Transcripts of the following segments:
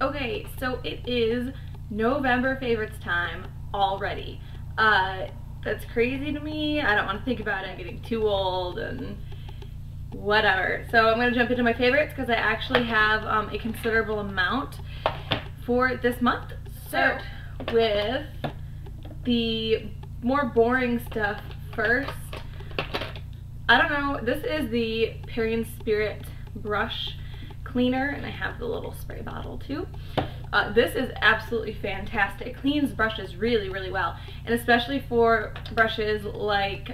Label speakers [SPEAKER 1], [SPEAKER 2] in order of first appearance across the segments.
[SPEAKER 1] Okay, so it is November favorites time already. That's crazy to me. I don't want to think about it. I'm getting too old and whatever. So I'm going to jump into my favorites because I actually have a considerable amount for this month. So with the more boring stuff first, I don't know, this is the Perry & Spirit brush cleaner, and I have the little spray bottle too. This is absolutely fantastic. It cleans brushes really, really well, and especially for brushes like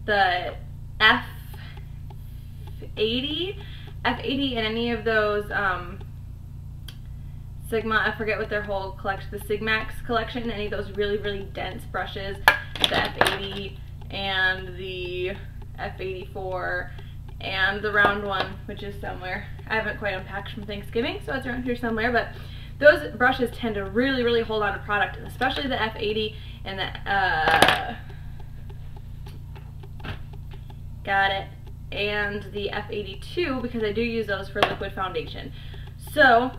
[SPEAKER 1] the F80 and any of those Sigma, I forget what their whole collection, the Sigmax collection, any of those really, really dense brushes, the F80 and the F84 and the round one, which is somewhere. I haven't quite unpacked from Thanksgiving, so it's around here somewhere, but those brushes tend to really, really hold on to product, especially the F80 and the, and the F82, because I do use those for liquid foundation. So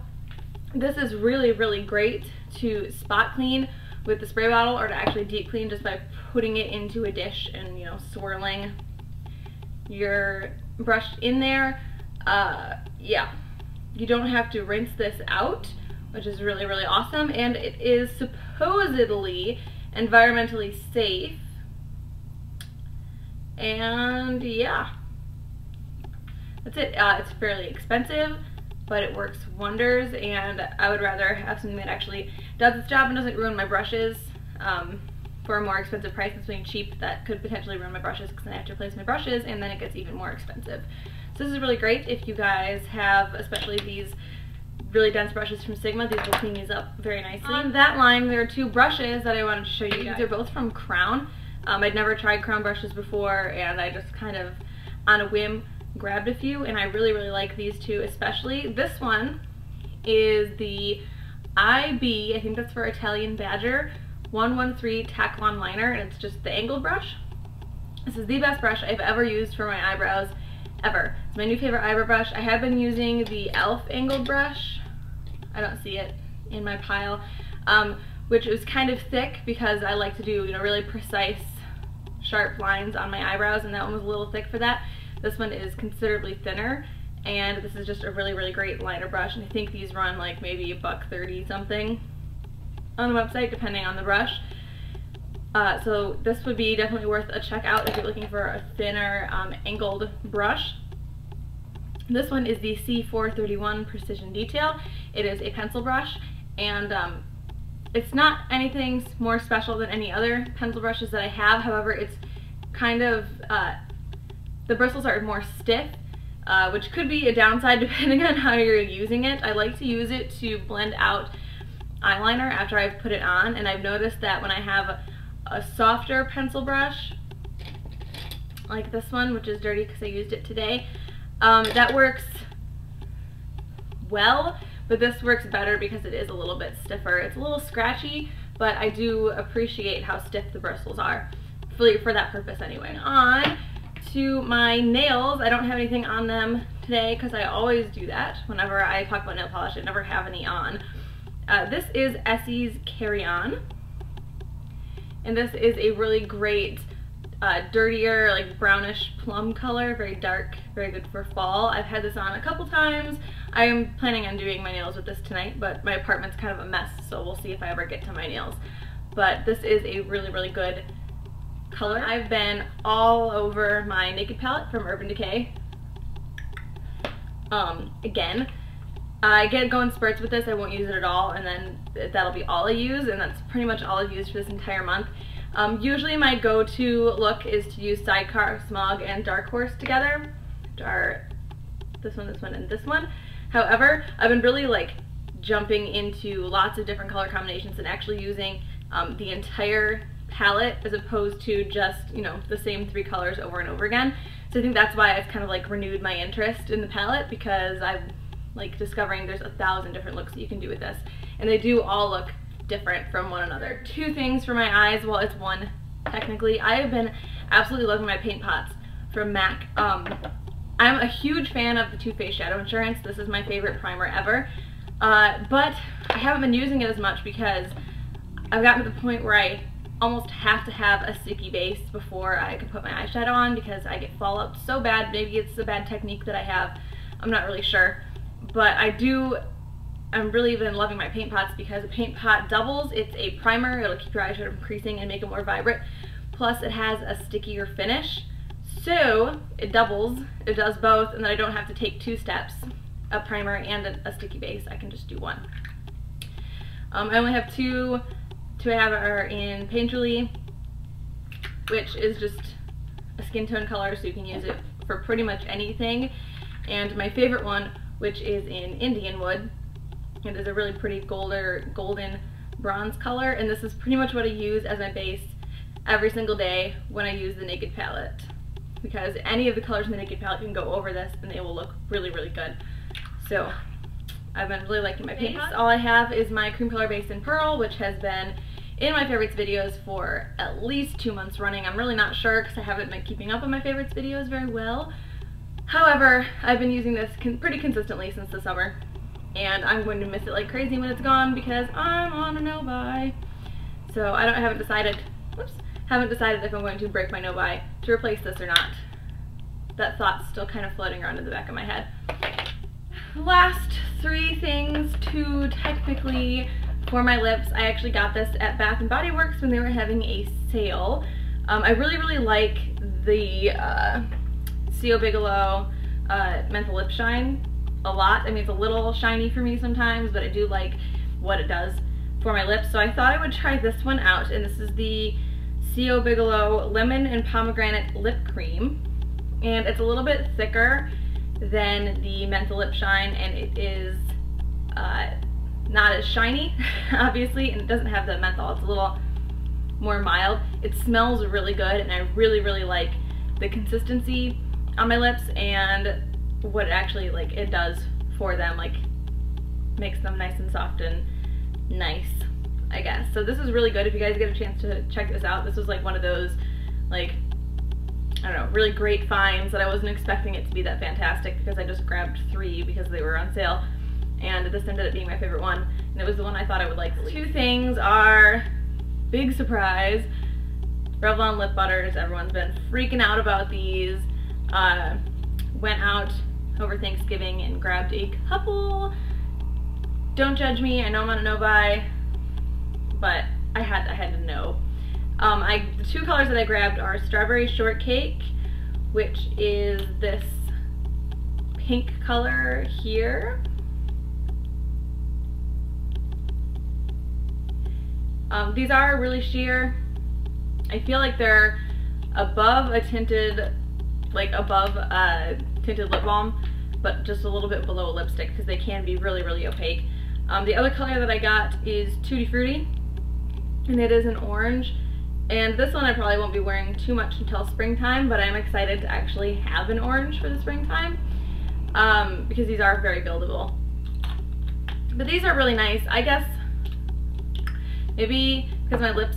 [SPEAKER 1] this is really, really great to spot clean with the spray bottle, or to actually deep clean just by putting it into a dish and, you know, swirling your brush in there. Yeah, you don't have to rinse this out, which is really, really awesome, and it is supposedly environmentally safe. And yeah, that's it. It's fairly expensive, but it works wonders, and I would rather have something that actually does its job and doesn't ruin my brushes for a more expensive price than something cheap that could potentially ruin my brushes, because then I have to replace my brushes and then it gets even more expensive. So this is really great if you guys have, especially these really dense brushes from Sigma. These will clean these up very nicely. On that line, there are two brushes that I wanted to show you. These are both from Crown. I'd never tried Crown brushes before, and I just kind of, on a whim, grabbed a few, and I really, really like these two especially. This one is the IB, I think that's for Italian Badger, 113 Taklon liner, and it's just the angled brush. This is the best brush I've ever used for my eyebrows, ever. It's my new favorite eyebrow brush. I have been using the e.l.f. angled brush. I don't see it in my pile, which is kind of thick because I like to do, you know, really precise, sharp lines on my eyebrows, and that one was a little thick for that. This one is considerably thinner, and this is just a really, really great liner brush, and I think these run like maybe $1.30 something on the website, depending on the brush. So this would be definitely worth a check out if you're looking for a thinner angled brush. This one is the C431 Precision Detail. It is a pencil brush, and it's not anything more special than any other pencil brushes that I have. However, it's kind of, the bristles are more stiff, which could be a downside depending on how you're using it. I like to use it to blend out eyeliner after I've put it on, and I've noticed that when I have a softer pencil brush like this one, which is dirty because I used it today, that works well, but this works better because it is a little bit stiffer. It's a little scratchy, but I do appreciate how stiff the bristles are for that purpose anyway. On to my nails. I don't have anything on them today because I always do that whenever I talk about nail polish. I never have any on. This is Essie's Carry On, and this is a really great dirtier, like brownish plum color, very dark, very good for fall. I've had this on a couple times. I am planning on doing my nails with this tonight, but my apartment's kind of a mess, so we'll see if I ever get to my nails. But this is a really, really good color. I've been all over my Naked palette from Urban Decay. Again, I get going spurts with this. I won't use it at all, and then that'll be all I use, and that's pretty much all I've used for this entire month. Usually my go-to look is to use Sidecar, Smog, and Dark Horse together, which are this one, and this one. However, I've been really like jumping into lots of different color combinations and actually using the entire palette as opposed to just, you know, the same 3 colors over and over again. So I think that's why I've kind of like renewed my interest in the palette, because I'm like discovering there's 1,000 different looks that you can do with this, and they do all look different from one another. 2 things for my eyes, well, it's 1 technically. I have been absolutely loving my paint pots from MAC. I'm a huge fan of the Too Faced Shadow Insurance. This is my favorite primer ever. but I haven't been using it as much because I've gotten to the point where I almost have to have a sticky base before I can put my eyeshadow on because I get fallout so bad. Maybe it's a bad technique that I have. I'm not really sure. But I'm really been loving my paint pots because a paint pot doubles. It's a primer. It'll keep your eyeshadow from creasing and make it more vibrant. Plus it has a stickier finish. So it doubles. It does both, and then I don't have to take 2 steps, a primer and a sticky base. I can just do one. I only have two I have are in Painterly, which is just a skin tone color, so you can use it for pretty much anything. And my favorite one, which is in Indian Wood, it is a really pretty golden bronze color, and this is pretty much what I use as my base every single day when I use the Naked palette, because any of the colors in the Naked palette, you can go over this and they will look really, really good. So I've been really liking my paints. All I have is my cream color base in Pearl, which has been in my favorites videos for at least 2 months running. I'm really not sure because I haven't been keeping up on my favorites videos very well. However, I've been using this pretty consistently since the summer, and I'm going to miss it like crazy when it's gone because I'm on a no-buy. So I haven't decided if I'm going to break my no-buy to replace this or not. That thought's still kind of floating around in the back of my head. Last 3 things to technically for my lips. I actually got this at Bath & Body Works when they were having a sale. I really, really like the CO Bigelow Menthol Lip Shine a lot. I mean, it's a little shiny for me sometimes, but I do like what it does for my lips. So I thought I would try this one out, and this is the CO Bigelow Lemon and Pomegranate Lip Cream. And it's a little bit thicker than the Menthol Lip Shine, and it is not as shiny, obviously, and it doesn't have the menthol. It's a little more mild. It smells really good, and I really, really like the consistency on my lips and what it actually it does for them, makes them nice and soft and nice, I guess. So this is really good if you guys get a chance to check this out. This was one of those I don't know, really great finds that I wasn't expecting it to be that fantastic because I just grabbed 3 because they were on sale, and this ended up being my favorite one, and it was the one I thought I would like. 2 things are, big surprise, Revlon lip butters. Everyone's been freaking out about these. Went out over Thanksgiving and grabbed a couple. Don't judge me, I know I'm on a no-buy, but I had to know. The 2 colors that I grabbed are Strawberry Shortcake, which is this pink color here. These are really sheer. I feel like they're above a tinted, tinted lip balm, but just a little bit below a lipstick because they can be really, really opaque. The other color that I got is Tutti Frutti, and it is an orange. And this one I probably won't be wearing too much until springtime, but I'm excited to actually have an orange for the springtime because these are very buildable. But these are really nice. I guess maybe because my lips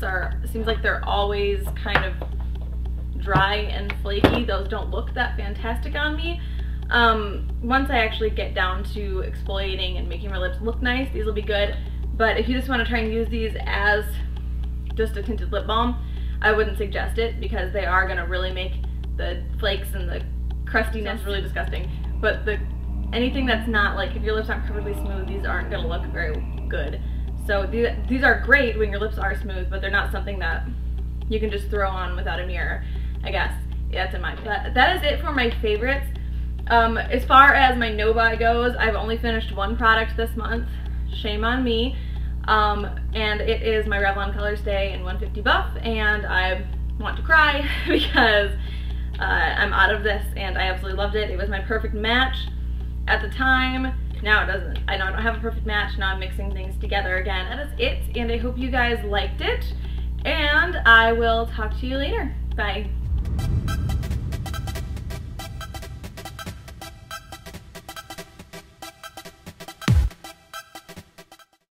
[SPEAKER 1] seems like they're always kind of dry and flaky, those don't look that fantastic on me. Once I actually get down to exfoliating and making my lips look nice, these will be good. But if you just want to try and use these as just a tinted lip balm, I wouldn't suggest it because they are going to really make the flakes and the crustiness really disgusting. But anything that's not, if your lips aren't perfectly smooth, these aren't going to look very good. So these are great when your lips are smooth, but they're not something that you can just throw on without a mirror, I guess. Yeah, that's in my opinion. But that is it for my favorites. As far as my no-buy goes, I've only finished 1 product this month. Shame on me. And it is my Revlon Color Stay in 150 Buff, and I want to cry because I'm out of this, and I absolutely loved it. It was my perfect match at the time. Now it doesn't. I don't have a perfect match. Now I'm mixing things together again. That is it, and I hope you guys liked it, and I will talk to you later. Bye.